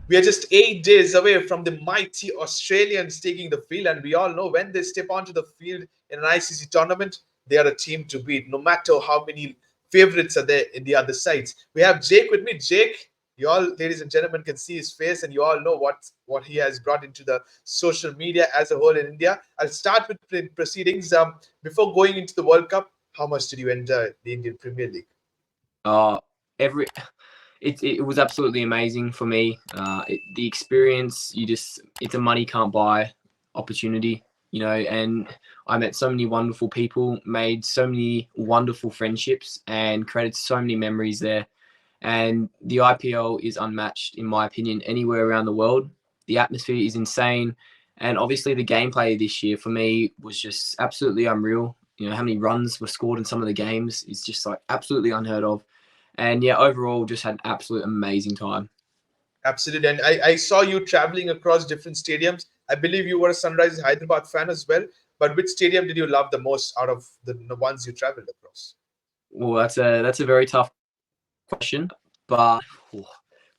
We are just 8 days away from the mighty Australians taking the field, and we all know when they step onto the field in an ICC tournament, they are a team to beat, no matter how many favorites are there in the other sides. We have Jake with me. Jake, you all, ladies and gentlemen, can see his face, and you all know what he has brought into the social media as a whole in India. I'll start with proceedings. Before going into the World Cup, how much did you enjoy the Indian Premier League? Uh, every it was absolutely amazing for me. The experience, it's a money can't buy opportunity, and I met so many wonderful people, made so many wonderful friendships, and created so many memories there. And the IPL is unmatched, in my opinion, anywhere around the world. The atmosphere is insane. And obviously the gameplay this year for me was just absolutely unreal. How many runs were scored in some of the games is just like absolutely unheard of. And yeah, overall, just had an absolute amazing time. Absolutely. And I saw you traveling across different stadiums. I believe you were a Sunrisers Hyderabad fan as well. But which stadium did you love the most out of the ones you traveled across? Well, that's a very tough question, but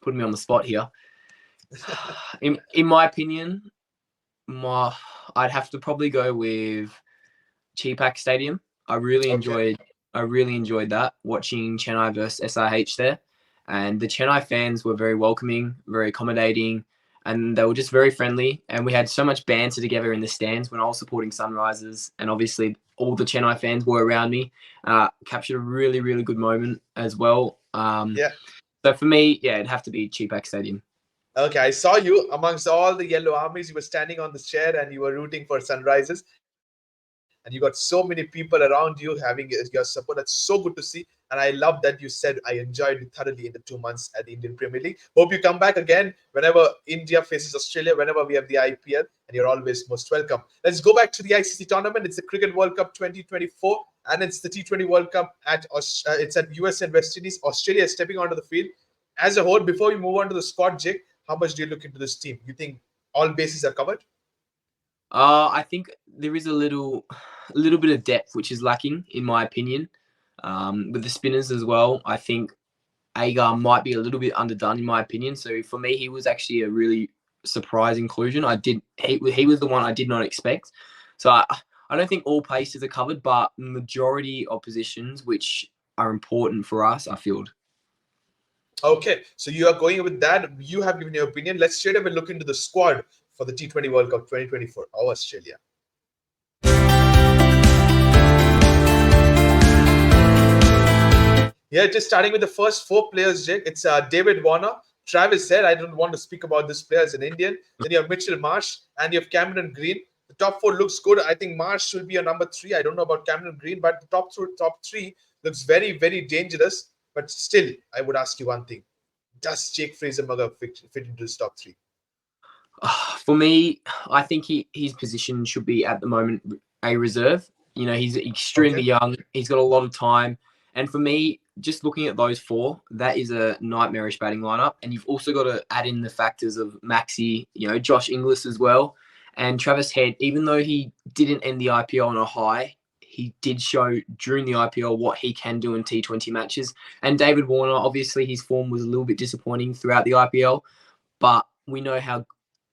putting me on the spot here. In my opinion, I'd have to probably go with Cheepak Stadium. I really enjoyed that, watching Chennai versus SRH there. And the Chennai fans were very welcoming, very accommodating, and they were just very friendly. And we had so much banter together in the stands when I was supporting Sunrisers. And obviously all the Chennai fans were around me. Captured a really, really good moment as well. So for me, yeah, it'd have to be Cheepak Stadium. Okay, I saw you amongst all the yellow armies. You were standing on the chair and you were rooting for Sunrisers. And you got so many people around you having your support. That's so good to see. And I love that you said, I enjoyed it thoroughly in the 2 months at the Indian Premier League. Hope you come back again whenever India faces Australia, whenever we have the IPL. And you're always most welcome. Let's go back to the ICC tournament. It's the Cricket World Cup 2024. And it's the T20 World Cup it's at US and West Indies. Australia is stepping onto the field. As a whole, before we move on to the squad, Jake, how much do you look into this team? You think all bases are covered? I think there is a little bit of depth which is lacking, in my opinion, with the spinners as well. I think Agar might be a little bit underdone, in my opinion. So for me, he was actually a really surprise inclusion. He was the one I did not expect. So I don't think all places are covered, but majority of positions which are important for us are filled. Okay, so you are going with that. You have given your opinion. Let's straight away look into the squad for the T20 World Cup 2024, Australia. Yeah, just starting with the first 4 players, Jake. It's David Warner, Travis Head. I don't want to speak about this player as an Indian. Then you have Mitchell Marsh and you have Cameron Green. The top 4 looks good. I think Marsh will be a number 3. I don't know about Cameron Green, but the top 3 looks very, very dangerous. But still, I would ask you one thing. Does Jake Fraser-Mugger fit into this top 3? For me, I think his position should be at the moment a reserve. He's extremely young. He's got a lot of time. And for me, just looking at those 4, that is a nightmarish batting lineup. And you've also got to add in the factors of Maxi, Josh Inglis as well. And Travis Head, even though he didn't end the IPL on a high, he did show during the IPL what he can do in T20 matches. And David Warner, obviously his form was a little bit disappointing throughout the IPL, but we know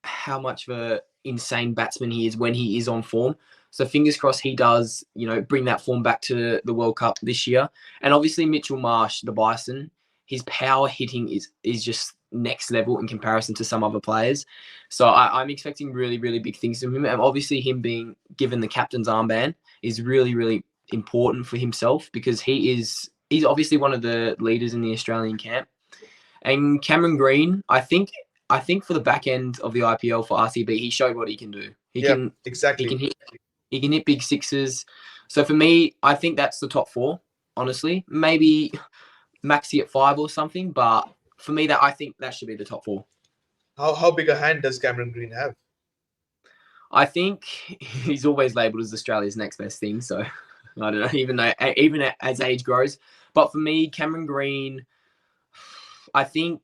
how much of an insane batsman he is when he is on form. So fingers crossed he does, bring that form back to the World Cup this year. And obviously Mitchell Marsh, the Bison, his power hitting is just next level in comparison to some other players. So I'm expecting really, really big things from him. And obviously him being given the captain's armband is really, really important for himself because he's obviously one of the leaders in the Australian camp. And Cameron Green, I think for the back end of the IPL for RCB, he showed what he can do. He can hit big sixes. So for me, I think that's the top 4. Honestly, maybe Maxi at 5 or something, but for me, I think that should be the top 4. How big a hand does Cameron Green have? I think he's always labelled as Australia's next best thing. So I don't know, even as age grows. But for me, Cameron Green, I think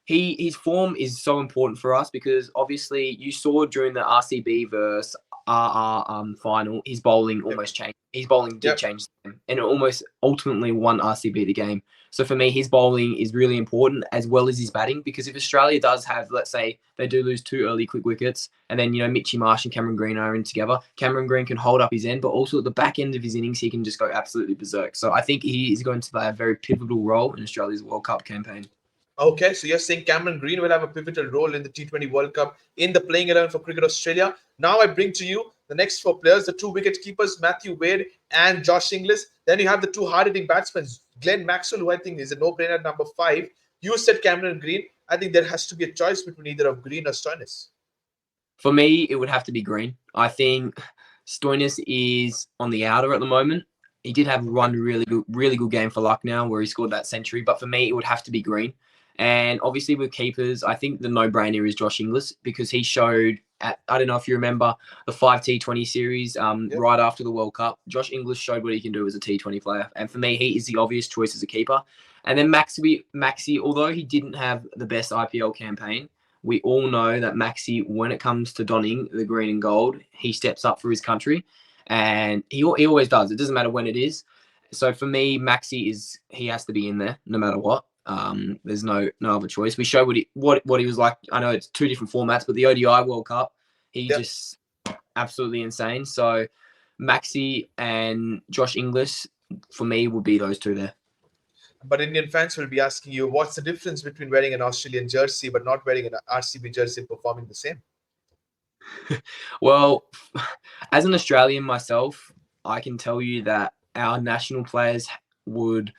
his form is so important for us because obviously you saw during the RCB versus RR final, his bowling almost changed. his bowling did Yep. change the game, and it almost ultimately won RCB the game. So for me, his bowling is really important as well as his batting, because if Australia does have, let's say, they do lose 2 early quick wickets, and then, Mitchy Marsh and Cameron Green are in together, Cameron Green can hold up his end, but also at the back end of his innings, he can just go absolutely berserk. So I think he is going to play a very pivotal role in Australia's World Cup campaign. Okay, so you're saying Cameron Green will have a pivotal role in the T20 World Cup in the playing 11 for Cricket Australia. Now I bring to you the next 4 players, the 2 wicket keepers, Matthew Wade and Josh Inglis. Then you have the 2 hard-hitting batsmen, Glenn Maxwell, who I think is a no-brainer at number 5. You said Cameron Green. I think there has to be a choice between either of Green or Stoinis. For me, it would have to be Green. I think Stoinis is on the outer at the moment. He did have one really good game for Lucknow where he scored that century. But for me, it would have to be Green. And obviously with keepers, I think the no-brainer is Josh Inglis, because he showed, I don't know if you remember the 5 T20 series right after the World Cup, Josh Inglis showed what he can do as a T20 player. And for me, he is the obvious choice as a keeper. And then Maxi, although he didn't have the best IPL campaign, we all know that Maxi, when it comes to donning the green and gold, he steps up for his country. And he always does. It doesn't matter when it is. So for me, Maxi he has to be in there no matter what. There's no other choice. We show what he was like. I know it's 2 different formats, but the ODI World Cup, he just absolutely insane. So Maxi and Josh Inglis, for me, would be those 2 there. But Indian fans will be asking you, what's the difference between wearing an Australian jersey but not wearing an RCB jersey and performing the same? Well, as an Australian myself, I can tell you that our national players would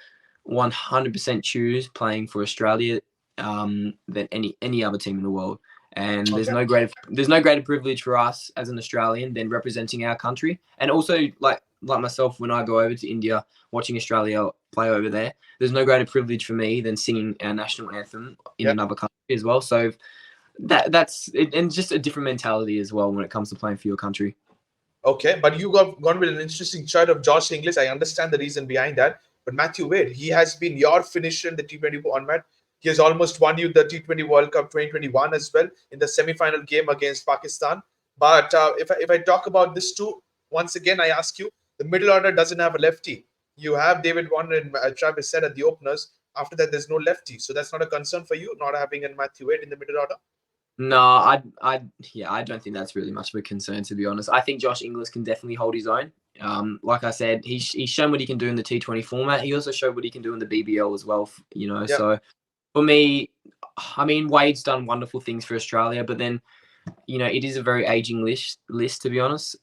100% choose playing for Australia than any other team in the world. And there's no greater privilege for us as an Australian than representing our country. And also, like myself, when I go over to India watching Australia play over there, there's no greater privilege for me than singing our national anthem in another country as well. So that's it, and just a different mentality as well when it comes to playing for your country. Okay, but you got gone with an interesting choice of Josh Inglis. I understand the reason behind that. But Matthew Wade, he has been your finisher in the T20 format. He has almost won you the T20 World Cup 2021 as well in the semi-final game against Pakistan. But if I talk about this too, once again, I ask you, the middle order doesn't have a lefty. You have David Warner and Travis Head at the openers. After that, there's no lefty. So that's not a concern for you, not having a Matthew Wade in the middle order? No, I don't think that's really much of a concern, to be honest. I think Josh Inglis can definitely hold his own. Like I said, he's shown what he can do in the T20 format. He also showed what he can do in the BBL as well, So for me, I mean, Wade's done wonderful things for Australia, but then, it is a very aging list, to be honest.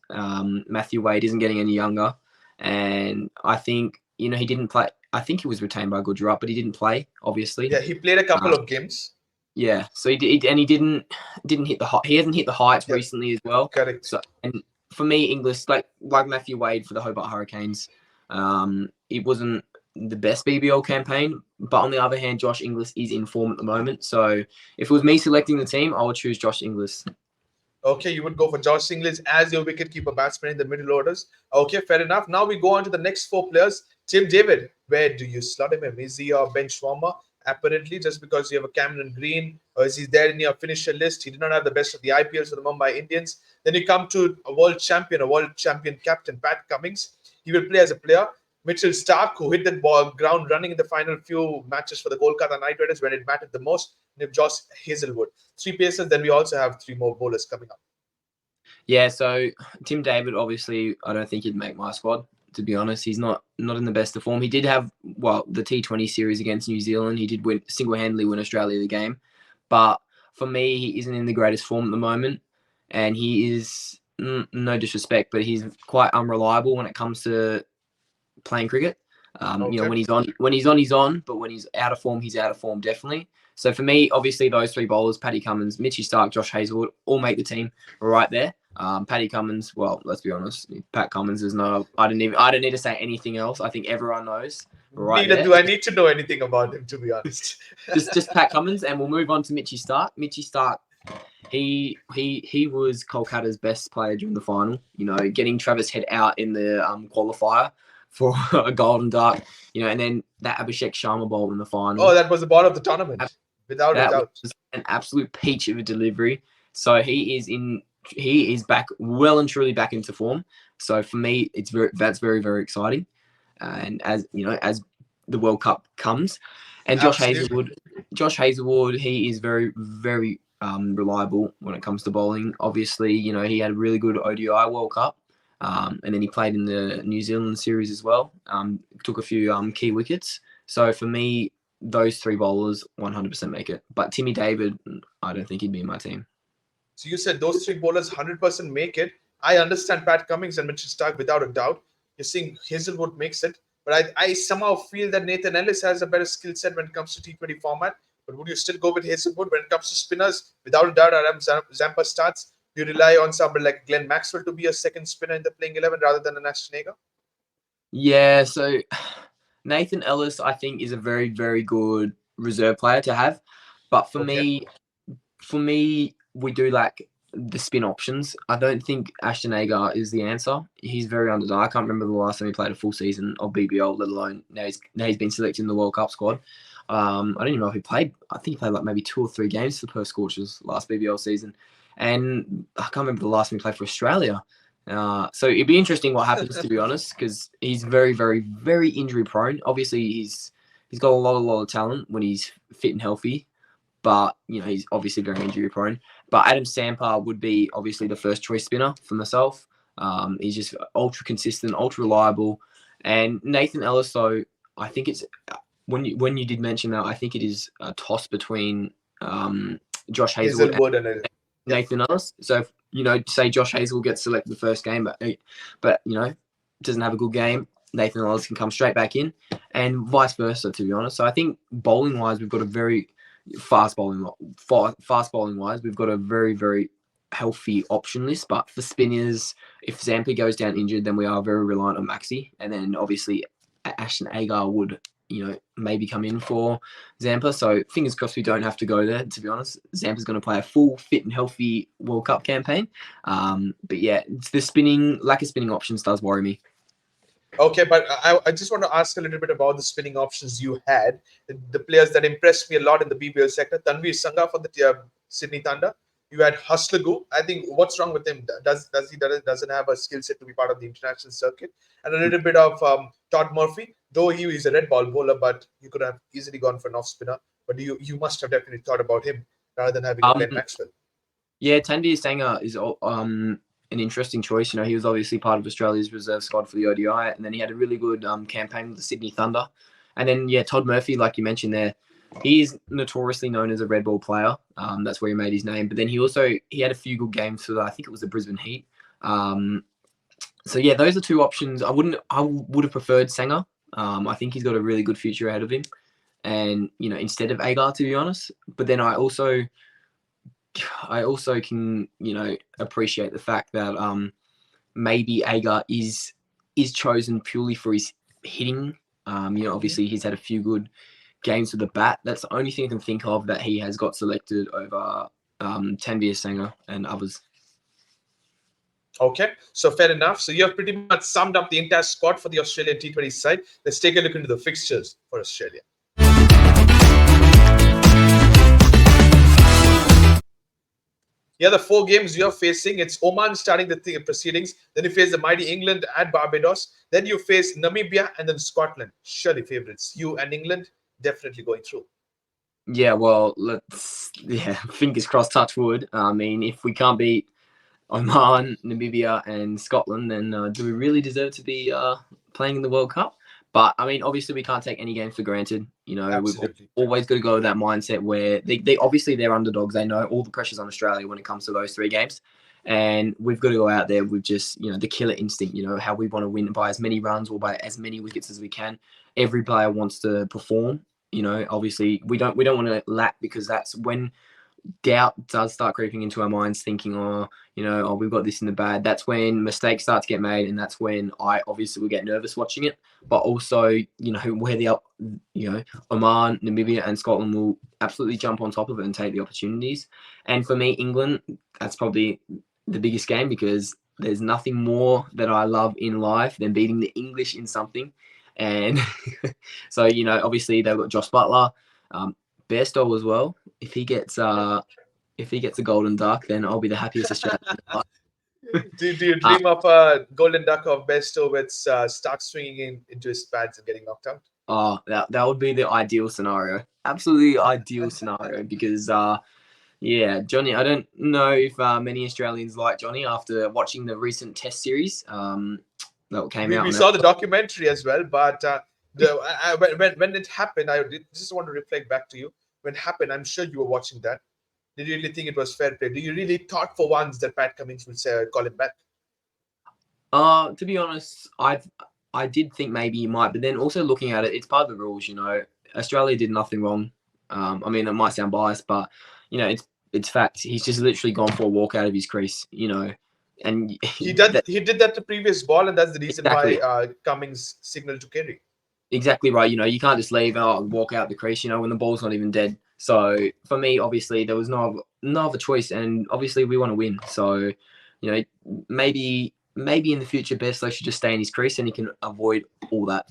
Matthew Wade isn't getting any younger. And I think, he didn't play. I think he was retained by Gujarat, but he didn't play, obviously. Yeah, he played a couple of games. Yeah, so he didn't hit the he hasn't hit the heights recently as well. Correct. So, and for me, Inglis, like Matthew Wade for the Hobart Hurricanes, it wasn't the best BBL campaign, but on the other hand, Josh Inglis is in form at the moment. So if it was me selecting the team, I would choose Josh Inglis. Okay, you would go for Josh Inglis as your wicketkeeper batsman in the middle orders. Okay, fair enough. Now we go on to the next 4 players. Tim David, where do you slot him in? Is he your bench warmer? Apparently, just because you have a Cameron Green, or is he there in your finisher list? He did not have the best of the IPLs for the Mumbai Indians. Then you come to a world champion captain, Pat Cummins. He will play as a player. Mitchell Stark, who hit the ground running in the final few matches for the Kolkata Knight Riders when it mattered the most. And Josh Hazelwood. 3 pacers. Then we also have 3 more bowlers coming up. Yeah, so Tim David, obviously, I don't think he'd make my squad. To be honest, he's not in the best of form. He did have the T20 series against New Zealand. He did single-handedly win Australia the game, but for me, he isn't in the greatest form at the moment, and he is no disrespect, but he's quite unreliable when it comes to playing cricket. When he's on, he's on, but when he's out of form, he's out of form definitely. So for me, obviously, those 3 bowlers, Paddy Cummins, Mitchy Stark, Josh Hazelwood, all make the team right there. Paddy Cummins, well, let's be honest, Pat Cummins is no. I don't need to say anything else. I think everyone knows. Right. Neither do I need to know anything about him, to be honest. just Pat Cummins, and we'll move on to Mitchy Stark. Mitchy Stark, he was Kolkata's best player during the final. Getting Travis Head out in the qualifier for a golden duck. And then that Abhishek Sharma bowl in the final. Oh, that was the ball of the tournament, without a doubt. Was an absolute peach of a delivery. So he is back, well and truly back into form. So for me, that's very, very exciting. And as you know, as the World Cup comes, and Absolutely. Josh Hazelwood, he is very, very reliable when it comes to bowling. Obviously, you know, he had a really good ODI World Cup. And then he played in the New Zealand series as well. Took a few key wickets. So for me, those three bowlers 100% make it. But Timmy David, I don't think he'd be in my team. So you said those three bowlers 100% make it. I understand Pat Cummins and Mitchell Stark without a doubt. You're saying Hazelwood makes it, but I somehow feel that Nathan Ellis has a better skill set when it comes to T20 format. But would you still go with Hazelwood when it comes to spinners? Without a doubt, Adam Zampa starts. Do you rely on somebody like Glenn Maxwell to be a second spinner in the playing 11 rather than an Ashton Agar? Yeah, so Nathan Ellis, I think, is a very, very good reserve player to have. But Okay. for me, we do like the spin options. I don't think Ashton Agar is the answer. He's very underdone. I can't remember the last time he played a full season of BBL, let alone now he's been selected in the World Cup squad. I don't even know if he played. I think he played like maybe 2 or 3 games for Perth Scorchers last BBL season, and I can't remember the last time he played for Australia. So it'd be interesting what happens, to be honest, because he's very, very, very injury prone. Obviously, he's got a lot of talent when he's fit and healthy, but you know he's obviously very injury prone. But Adam Sampa would be obviously the first choice spinner for myself. He's just ultra consistent, ultra reliable, and Nathan Ellis. Though I think it's when you did mention that, I think it is a toss between Josh Hazelwood and Hazelwood and yeah. Nathan Ellis. So if, you know, say Josh Hazel gets selected the first game, but you know doesn't have a good game, Nathan Ellis can come straight back in, and vice versa. To be honest, so I think bowling wise, we've got a very fast bowling wise, we've got a very, very healthy option list. But for spinners, if Zampa goes down injured, then we are very reliant on Maxi, and then obviously Ashton Agar would, you know, maybe come in for Zampa. So fingers crossed we don't have to go there, to be honest. Zampa's going to play a full, fit and healthy World Cup campaign. But yeah, it's the lack of spinning options does worry me. Okay, but I just want to ask a little bit about the spinning options you had. The players that impressed me a lot in the BBL sector, Tanvir Sangha from the Sydney Thunder. You had Hustlagu. I think what's wrong with him? Doesn't have a skill set to be part of the international circuit? And a little bit of Todd Murphy, though he is a red ball bowler, but you could have easily gone for an off spinner. But you must have definitely thought about him rather than having a Um, Glenn Maxwell. yeah, Tanvir Sangha is an interesting choice. You know, he was obviously part of Australia's reserve squad for the ODI, and then he had a really good campaign with the Sydney Thunder. And then, yeah, Todd Murphy, like you mentioned there, he is notoriously known as a red ball player. That's where he made his name. But then he had a few good games for I think it was the Brisbane Heat. So yeah, those are two options. I would have preferred Sanger. I think he's got a really good future ahead of him, and you know, instead of Agar, to be honest. But then I also can, you know, appreciate the fact that maybe Agar is chosen purely for his hitting. You know, obviously he's had a few good games with the bat. That's the only thing I can think of that he has got selected over Tanvir Sangha and others. Okay, so fair enough. So you have pretty much summed up the entire squad for the Australian T20 side. Let's take a look into the fixtures for Australia. Yeah, the 4 games you're facing, it's Oman starting the proceedings. Then you face the mighty England at Barbados. Then you face Namibia and then Scotland. Surely favorites. You and England definitely going through. Yeah, well, fingers crossed, touch wood. I mean, if we can't beat Oman, Namibia, and Scotland, then do we really deserve to be playing in the World Cup? But I mean, obviously, we can't take any games for granted. You know, Absolutely. we've always got to go with that mindset where they obviously they're underdogs. They know all the pressures on Australia when it comes to those 3 games, and we've got to go out there with just, you know, the killer instinct. You know, how we want to win by as many runs or by as many wickets as we can. Every player wants to perform. You know, obviously, we don't want to lap, because that's when doubt does start creeping into our minds, thinking, we've got this in the bag. That's when mistakes start to get made, and that's when I obviously will get nervous watching it. But also, you know, where Oman, Namibia, and Scotland will absolutely jump on top of it and take the opportunities. And for me, England, that's probably the biggest game, because there's nothing more that I love in life than beating the English in something. And so, you know, obviously they've got Josh Butler, Bairstow as well. If he gets a golden duck, then I'll be the happiest Australian. Do you Uh, dream of a golden duck of Besto with Stark swinging into his pads and getting knocked out? oh, that would be the ideal scenario. Absolutely ideal scenario because yeah, Johnny. I don't know if many Australians like Johnny after watching the recent Test series that came out We on saw it. the documentary as well, but when it happened, just want to reflect back to you. When it happened, I'm sure you were watching that. Did you really think it was fair play? Do you really thought for once that Pat Cummins would say call him back? To be honest, I did think maybe he might, but then also looking at it, it's part of the rules. You know, Australia did nothing wrong. I mean, it might sound biased, but you know, it's fact. He's just literally gone for a walk out of his crease. You know, and He did that the previous ball, and that's the reason why exactly Cummings signaled to Kerry. exactly right. You know, you can't just leave out and walk out the crease. You know, when the ball's not even dead. So for me, obviously, there was no other choice, and obviously, we want to win. So, you know, maybe in the future, Bairstow should just stay in his crease, and he can avoid all that.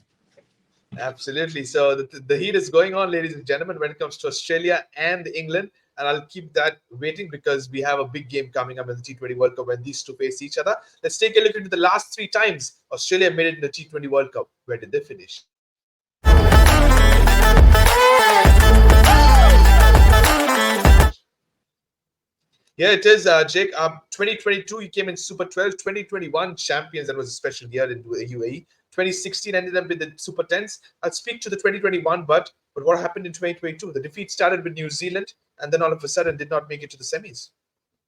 Absolutely. So the heat is going on, ladies and gentlemen, when it comes to Australia and England. And I'll keep that waiting because we have a big game coming up in the T20 World Cup when these two face each other. Let's take a look into the last 3 times Australia made it in the T20 World Cup. Where did they finish? Yeah, it is, Jake. 2022, you came in Super 12. 2021 champions, that was a special year in the UAE. 2016 ended up with the Super 10s. I'll speak to the 2021, but what happened in 2022? The defeat started with New Zealand, and then all of a sudden did not make it to the semis.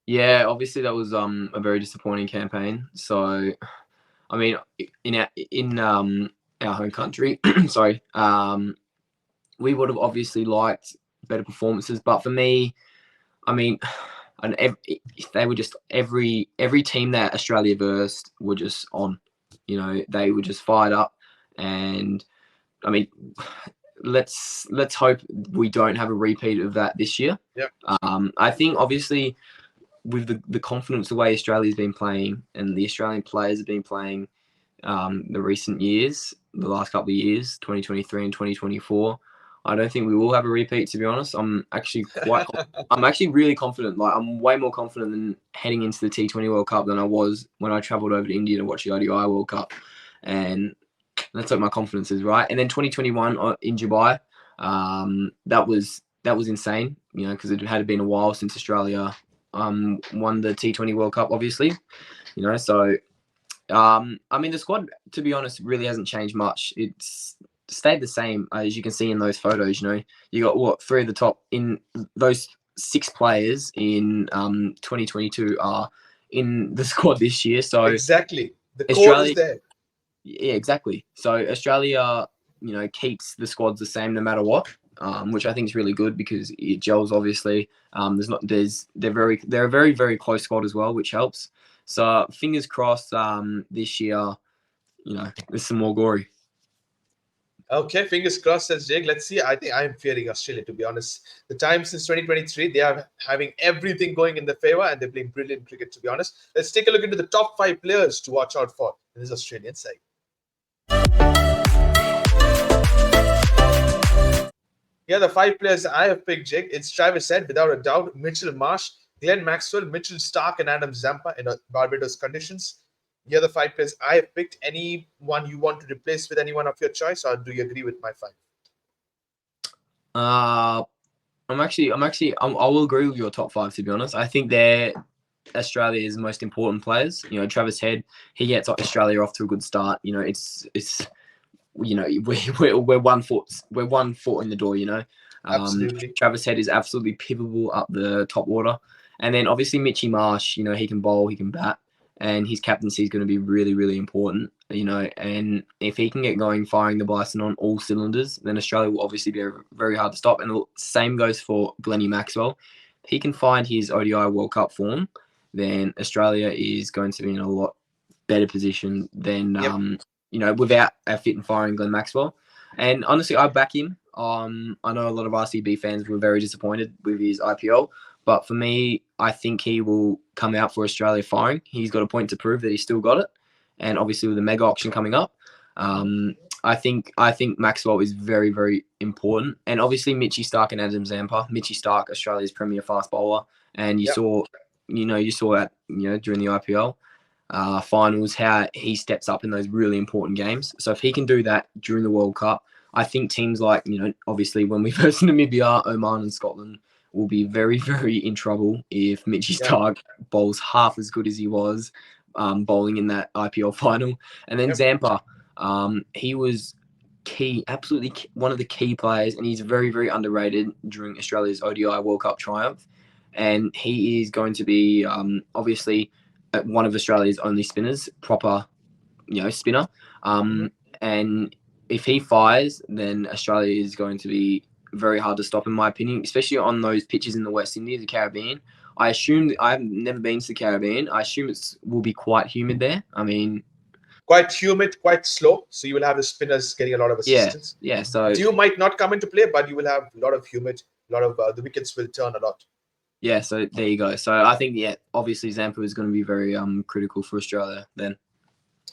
Yeah, obviously that was a very disappointing campaign. So, I mean, in our home country, sorry, we would have obviously liked better performances. But for me, I mean, and they were just every team that Australia versed were just on. You know, they were just fired up, and I mean, let's hope we don't have a repeat of that this year. Yeah. I think obviously with the confidence the way Australia's been playing and the Australian players have been playing the recent years, the last couple of years, 2023 and 2024. I don't think we will have a repeat, to be honest. I'm actually really confident. Like, I'm way more confident than heading into the T20 World Cup than I was when I travelled over to India to watch the ODI World Cup. And that's what my confidence is, right? And then 2021 in Dubai, that was insane, you know, because it had been a while since Australia won the T20 World Cup, obviously, you know. So, I mean, the squad, to be honest, really hasn't changed much. It's stayed the same, as you can see in those photos. You know, you got three of the top in those 6 players in 2022 are in the squad this year. So exactly, the core Australia is there. Yeah, exactly. So Australia, you know, keeps the squads the same no matter what, which I think is really good because it gels. Obviously, they're a very very close squad as well, which helps. So fingers crossed, this year, you know, there's some more glory. Okay, fingers crossed, says Jake. Let's see. I think I'm fearing Australia, to be honest. The time since 2023, they are having everything going in their favor and they're playing brilliant cricket, to be honest. Let's take a look into the top 5 players to watch out for in this Australian side. Yeah, the 5 players I have picked, Jake. It's Travis Head, without a doubt, Mitchell Marsh, Glenn Maxwell, Mitchell Stark, and Adam Zampa in Barbados conditions. The other 5 players I have picked. Anyone you want to replace with anyone of your choice, or do you agree with my 5? I will agree with your top 5, to be honest. I think they're Australia's most important players. You know, Travis Head, he gets Australia off to a good start. You know, it's you know, we're 1 foot in the door. You know, Absolutely. Travis Head is absolutely pivotal up the top order, and then obviously Mitchy Marsh. You know, he can bowl, he can bat, and his captaincy is going to be really really important. You know, and if he can get going, firing the Bison on all cylinders, then Australia will obviously be very hard to stop. And the same goes for Glennie Maxwell. If he can find his ODI World Cup form, then Australia is going to be in a lot better position than you know, without a fit and firing Glenn Maxwell. And honestly, I back him. I know a lot of RCB fans were very disappointed with his IPL, but for me, I think he will come out for Australia firing. He's got a point to prove that he's still got it, and obviously with the mega auction coming up, I think Maxwell is very very important, and obviously Mitchy Stark and Adam Zampa. Mitchy Stark, Australia's premier fast bowler, and you saw that during the IPL. finals, how he steps up in those really important games. So if he can do that during the World Cup, I think teams like, obviously when we versus Namibia, Oman and Scotland will be very, very in trouble if Mitchie Starc bowls half as good as he was bowling in that IPL final. And then Zampa, he was key, absolutely one of the key players, and he's very, very underrated during Australia's ODI World Cup triumph. And he is going to be obviously one of Australia's only spinners, proper, spinner. And if he fires, then Australia is going to be very hard to stop, in my opinion, especially on those pitches in the West Indies, the Caribbean. I assume I've never been to the Caribbean. I assume it will be quite humid there. I mean, quite humid, quite slow. So you will have the spinners getting a lot of assistance. Yeah. So dew might not come into play, but you will have a lot of humid. A lot of the wickets will turn a lot. Yeah. So there you go. So I think obviously Zampa is going to be very critical for Australia then.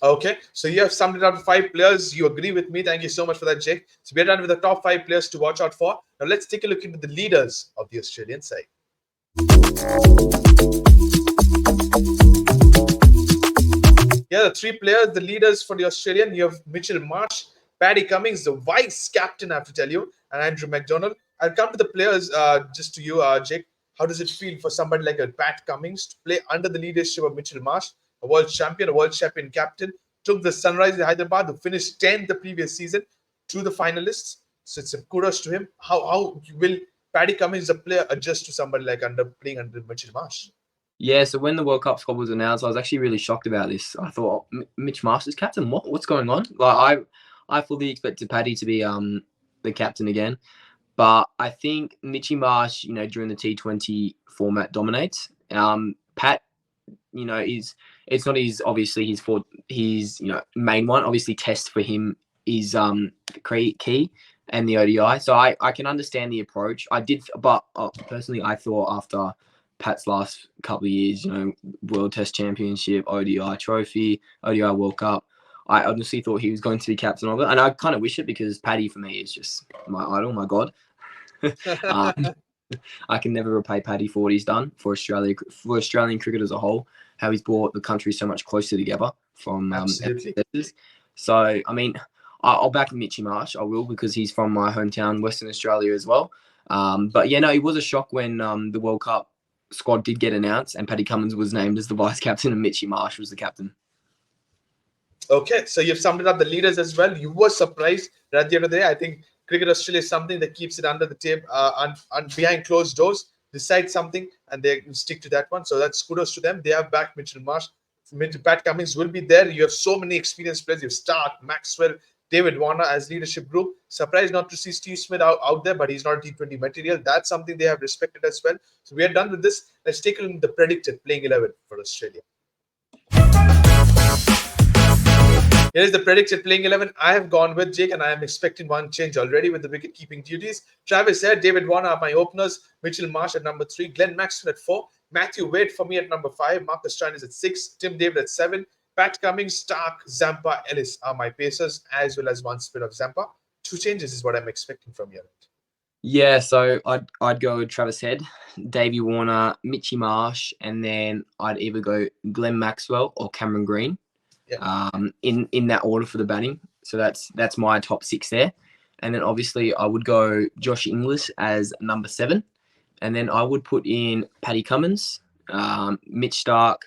Okay, so you have summed it up to 5 players. You agree with me. Thank you so much for that, Jake. So we're done with the top 5 players to watch out for. Now let's take a look into the leaders of the Australian side. Here are the 3 players, the leaders for the Australian. You have Mitchell Marsh, Paddy Cummins, the vice captain, I have to tell you, and Andrew McDonald. I'll come to the players just to you, Jake. How does it feel for somebody like a Pat Cummins to play under the leadership of Mitchell Marsh? A world champion captain, took the Sunrisers Hyderabad, who finished 10th the previous season, to the finalists. So it's a kudos to him. How will Paddy Cummins, the player, adjust to somebody like playing under Mitchell Marsh? Yeah, so when the World Cup squad was announced, I was actually really shocked about this. I thought, Mitch Marsh is captain? What's going on? Like I fully expected Paddy to be the captain again. But I think Mitchie Marsh, during the T20 format dominates. Pat, it's not his main one. Obviously, test for him is key and the ODI. So I can understand the approach. I did, but personally, I thought after Pat's last couple of years, World Test Championship, ODI Trophy, ODI World Cup, I honestly thought he was going to be captain of it, and I kind of wish it because Paddy for me is just my idol, my god. I can never repay Paddy for what he's done for Australia, for Australian cricket as a whole. How he's brought the country so much closer together from ancestors. So I mean, I'll back Mitchie Marsh. I will, because he's from my hometown, Western Australia, as well. But yeah, no, it was a shock when the World Cup squad did get announced and Paddy Cummins was named as the vice captain and Mitchie Marsh was the captain. Okay, so you've summed it up the leaders as well. You were surprised that at the end of the day, I think Cricket Australia is something that keeps it under the table and behind closed doors, decide something and they stick to that one. So that's kudos to them. They have back Mitchell Marsh. Pat Cummins will be there. You have so many experienced players. You have Starc, Maxwell, David Warner as leadership group. Surprised not to see Steve Smith out there, but he's not a T20 material. That's something they have respected as well. So we are done with this. Let's take a look at the predicted playing 11 for Australia. Here is the predicted playing 11. I have gone with Jake, and I am expecting one change already with the wicket-keeping duties. Travis Head, David Warner are my openers. Mitchell Marsh at number 3. Glenn Maxwell at 4. Matthew Wade for me at number 5. Marcus Stein is at 6. Tim David at 7. Pat Cummins, Starc, Zampa, Ellis are my pacers, as well as one spin of Zampa. 2 changes is what I'm expecting from here. Yeah, so I'd go with Travis Head, Davey Warner, Mitchie Marsh, and then I'd either go Glenn Maxwell or Cameron Green. Yeah. In that order for the batting. So that's my top 6 there. And then obviously I would go Josh Inglis as number 7. And then I would put in Paddy Cummins, Mitch Starc,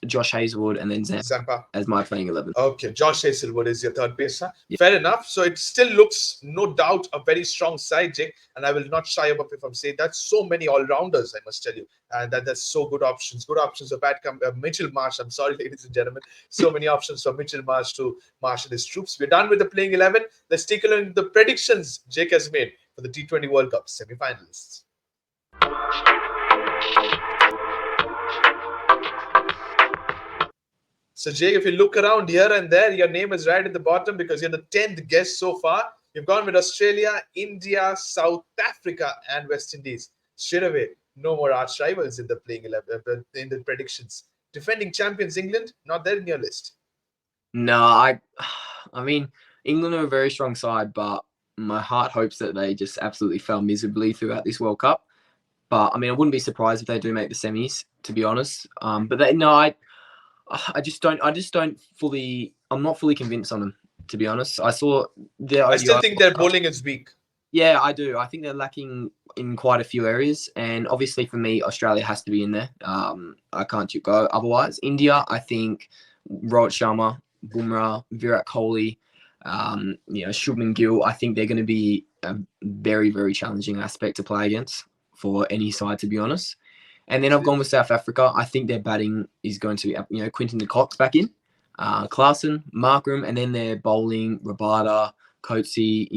Josh Hazlewood, and then Zampa as my playing 11. Okay, Josh Hazlewood is your third baser. Yeah. Fair enough. So it still looks, no doubt, a very strong side, Jake. And I will not shy up if I'm saying that's so many all-rounders, I must tell you. And that's so good options. Good options for Mitchell Marsh. I'm sorry, ladies and gentlemen. So many options for Mitchell Marsh to marshal his troops. We're done with the playing 11. Let's take a look at the predictions Jake has made for the T20 World Cup semi-finalists. So, Jake, if you look around here and there, your name is right at the bottom because you're the 10th guest so far. You've gone with Australia, India, South Africa, and West Indies. Straight away, no more arch rivals in the playing 11 in the predictions. Defending champions England, not there in your list. No, I mean, England are a very strong side, but my heart hopes that they just absolutely fell miserably throughout this World Cup. But I mean, I wouldn't be surprised if they do make the semis, to be honest. But I just don't fully. I'm not fully convinced on them, to be honest. I saw their I still ODI. think their bowling is weak. Yeah, I do. I think they're lacking in quite a few areas, and obviously for me, Australia has to be in there. I can't go otherwise. India, I think Rohit Sharma, Bumrah, Virat Kohli, Shubman Gill. I think they're going to be a very, very challenging aspect to play against for any side, to be honest. And then I've gone with South Africa. I think their batting is going to be, Quinton de Kock's back in, Klaasen, Markram, and then their bowling, Rabada, Coetzee,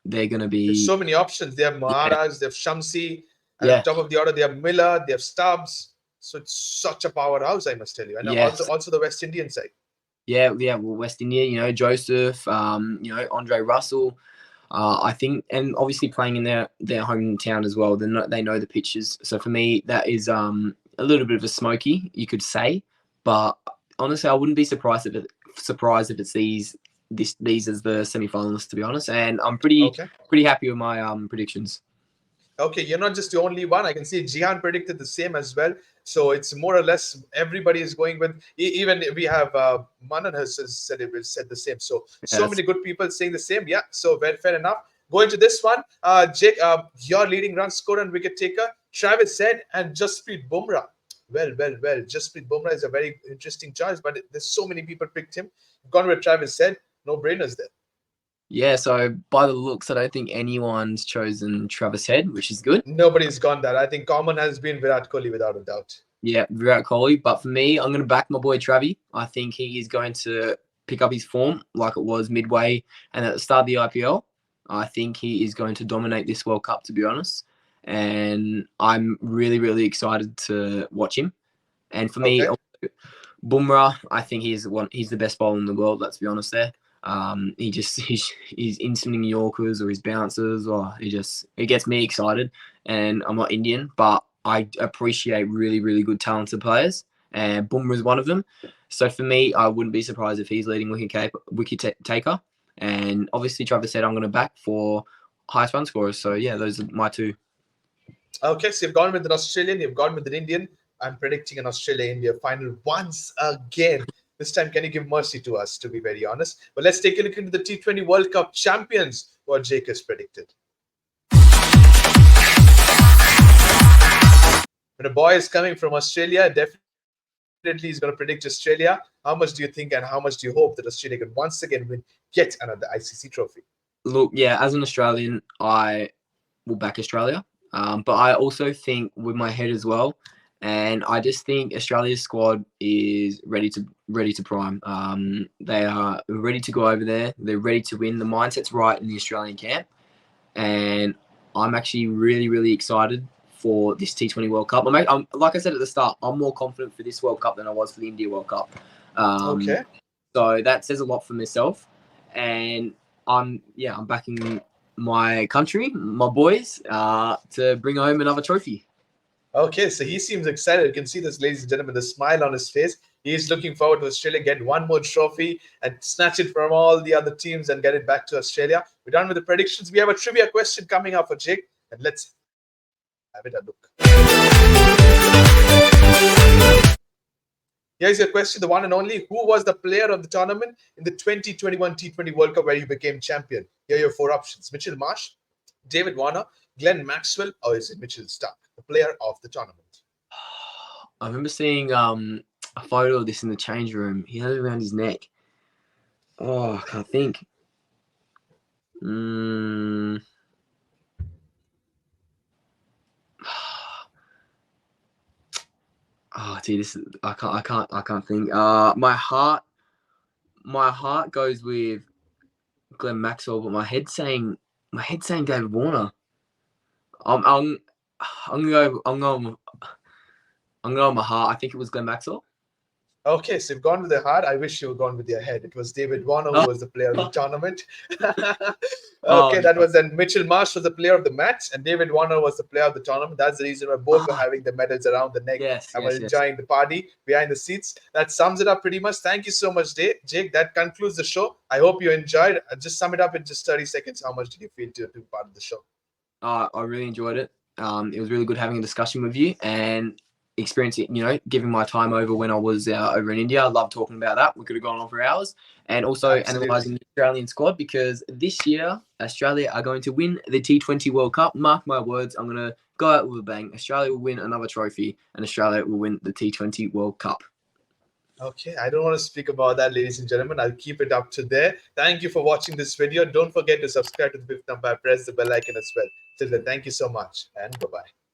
they're going to There's be, so many options. They have yeah, Maharaj, they have Shamsi, and yeah, at top of the order they have Miller, they have Stubbs. So it's such a powerhouse, I must tell you. And yes, also the West Indian side. yeah. Well, West India, Joseph, Andre Russell. I think, and obviously playing in their hometown as well. They know the pitches. So for me, that is a little bit of a smoky, you could say. But honestly, I wouldn't be surprised if it's these as the semi-finalists, to be honest. And I'm pretty Okay. happy with my predictions. Okay, you're not just the only one. I can see Jihan predicted the same as well. So it's more or less everybody is going with. Even we have Manan has said the same. So Yes. many good people saying the same. Yeah. So very fair enough. Going to this one, Jake, your leading run scorer and wicket taker, Travis Head and Jasprit Bumrah. Well. Jasprit Bumrah is a very interesting choice, but there's so many people picked him. Gone with Travis Head. No brainers there. Yeah, so by the looks, I don't think anyone's chosen Travis Head, which is good. Nobody's gone that. I think common has been Virat Kohli without a doubt. Yeah, Virat Kohli. But for me, I'm going to back my boy Travi. I think he is going to pick up his form like it was midway and at the start of the IPL. I think he is going to dominate this World Cup, to be honest. And I'm really, really excited to watch him. And for me, Okay. Bumrah, I think he's the best bowler in the world. Let's be honest there. He's instant Yorkers or his bouncers, or it gets me excited. And I'm not Indian, but I appreciate really, really good talented players, and Bumrah is one of them. So for me, I wouldn't be surprised if he's leading wicket taker. And obviously, Travis said I'm going to back for highest run scorers. So yeah, those are my two. Okay, so you've gone with an Australian, you've gone with an Indian. I'm predicting an Australia-India final once again. This time, can you give mercy to us, to be very honest? But let's take a look into the T20 World Cup champions, what Jake has predicted. When a boy is coming from Australia, definitely he's going to predict Australia. How much do you think and how much do you hope that Australia can once again win yet another ICC trophy? Look, yeah, as an Australian, I will back Australia. But I also think with my head as well, and I just think Australia's squad is ready to prime. They are ready to go over there. They're ready to win. The mindset's right in the Australian camp, and I'm actually really, really excited for this T20 World Cup. I'm like I said at the start, I'm more confident for this World Cup than I was for the India World Cup. Okay. So that says a lot for myself, and I'm backing my country, my boys, to bring home another trophy. Okay, so he seems excited. You can see this, ladies and gentlemen, the smile on his face. He's looking forward to Australia get one more trophy and snatch it from all the other teams and get it back to Australia. We're done with the predictions. We have a trivia question coming up for Jake, and let's have it a look. Here's your question, the one and only. Who was the player of the tournament in the 2021 T20 World Cup where you became champion? Here are your four options. Mitchell Marsh, David Warner, Glenn Maxwell, or is it Mitchell Starc, the player of the tournament? I remember seeing a photo of this in the change room. He had it around his neck. Oh, I can't think. Oh, gee, I can't think. My heart goes with Glenn Maxwell, but my head's saying David Warner. I'm going with my heart. I think it was Glenn Maxwell. Okay, so you've gone with the heart. I wish you had gone with your head. It was David Warner who was the player of the tournament. Okay, that was then Mitchell Marsh was the player of the match, and David Warner was the player of the tournament. That's the reason why both were having the medals around the neck and were enjoying the party behind the seats. That sums it up pretty much. Thank you so much, Jake. That concludes the show. I hope you enjoyed. Just sum it up in just 30 seconds. How much did you feel to be part of the show? I really enjoyed it. It was really good having a discussion with you, and experiencing, giving my time over when I was over in India. I love talking about that. We could have gone on for hours. And also Absolutely. analysing the Australian squad, because this year Australia are going to win the T20 World Cup. Mark my words, I'm going to go out with a bang. Australia will win another trophy, and Australia will win the T20 World Cup. Okay, I don't want to speak about that, ladies and gentlemen. I'll keep it up to there. Thank you for watching this video. Don't forget to subscribe to the Fifth Umpire. Press the bell icon as well. Till then, thank you so much, and bye-bye.